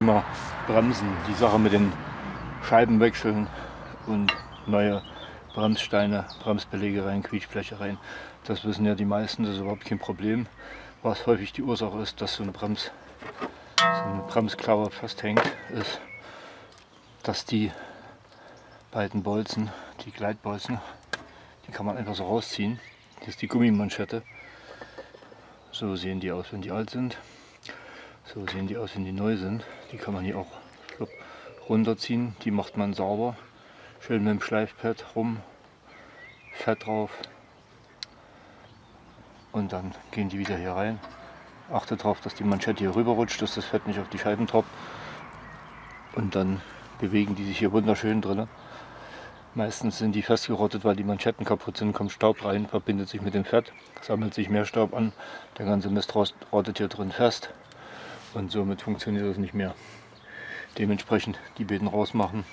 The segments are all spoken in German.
Thema Bremsen, die Sache mit den Scheibenwechseln und neue Bremssteine, Bremsbeläge rein, Quietschbleche rein. Das wissen ja die meisten, das ist überhaupt kein Problem. Was häufig die Ursache ist, dass so eine Bremsklappe festhängt, ist, dass die beiden Bolzen, die Gleitbolzen, die kann man einfach so rausziehen. Hier ist die Gummimanschette. So sehen die aus, wenn die alt sind. So sehen die aus, wenn die neu sind. Die kann man hier auch runterziehen. Die macht man sauber. Schön mit dem Schleifpad rum, Fett drauf. Und dann gehen die wieder hier rein. Achtet darauf, dass die Manschette hier rüber rutscht, dass das Fett nicht auf die Scheiben tropft. Und dann bewegen die sich hier wunderschön drin. Meistens sind die festgerottet, weil die Manschetten kaputt sind, kommt Staub rein, verbindet sich mit dem Fett, sammelt sich mehr Staub an, der ganze Mist rottet hier drin fest und somit funktioniert das nicht mehr. Dementsprechend die Beeten rausmachen,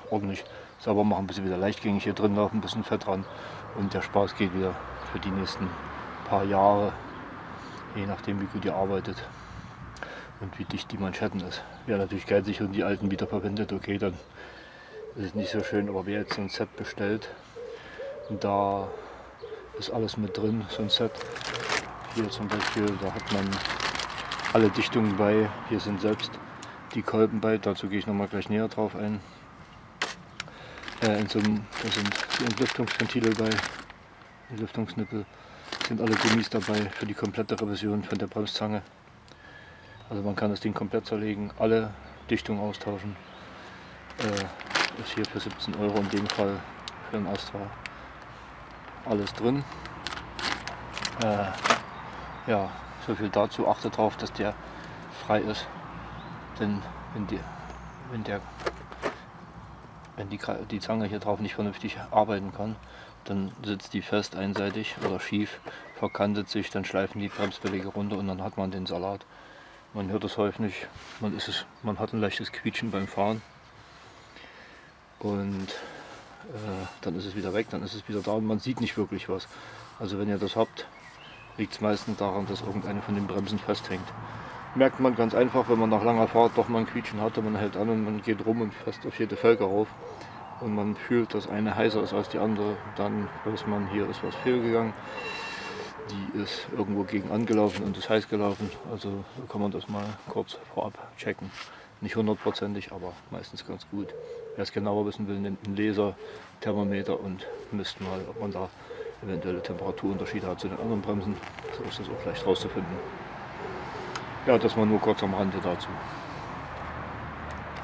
ordentlich sauber machen, bis sie wieder leichtgängig hier drin laufen, ein bisschen Fett ran und der Spaß geht wieder für die nächsten paar Jahre, je nachdem wie gut ihr arbeitet und wie dicht die Manschetten ist. Wer natürlich geizig und die alten wieder verwendet, okay, dann ist nicht so schön, aber wer jetzt so ein Set bestellt, da ist alles mit drin, so ein Set. Hier zum Beispiel, da hat man alle Dichtungen bei, hier sind selbst die Kolben bei, dazu gehe ich nochmal gleich näher drauf ein. Da sind die Entlüftungsventile bei, die Lüftungsnippel, sind alle Gummis dabei für die komplette Revision von der Bremszange. Also man kann das Ding komplett zerlegen, alle Dichtungen austauschen. Ist hier für 17 Euro in dem Fall für den Astra alles drin. Ja, so viel dazu. Achtet darauf, dass der frei ist, denn wenn die Zange hier drauf nicht vernünftig arbeiten kann, dann sitzt die fest einseitig oder schief, verkantet sich, dann schleifen die Bremsbeläge runter und dann hat man den Salat. Man hört es häufig, man hat ein leichtes Quietschen beim Fahren. Und dann ist es wieder weg, dann ist es wieder da und man sieht nicht wirklich was. Also wenn ihr das habt, liegt es meistens daran, dass irgendeine von den Bremsen festhängt. Merkt man ganz einfach, wenn man nach langer Fahrt doch mal ein Quietschen hatte, man hält an und man geht rum und fässt auf jede Felge rauf und man fühlt, dass eine heißer ist als die andere, dann weiß man, hier ist was fehlgegangen. Die ist irgendwo gegen angelaufen und ist heiß gelaufen, also kann man das mal kurz vorab checken. Nicht hundertprozentig, aber meistens ganz gut. Wer es genauer wissen will, nimmt einen Laser, Thermometer und misst mal, ob man da eventuelle Temperaturunterschiede hat zu den anderen Bremsen. So ist das auch leicht rauszufinden. Ja, das mal nur kurz am Rande dazu.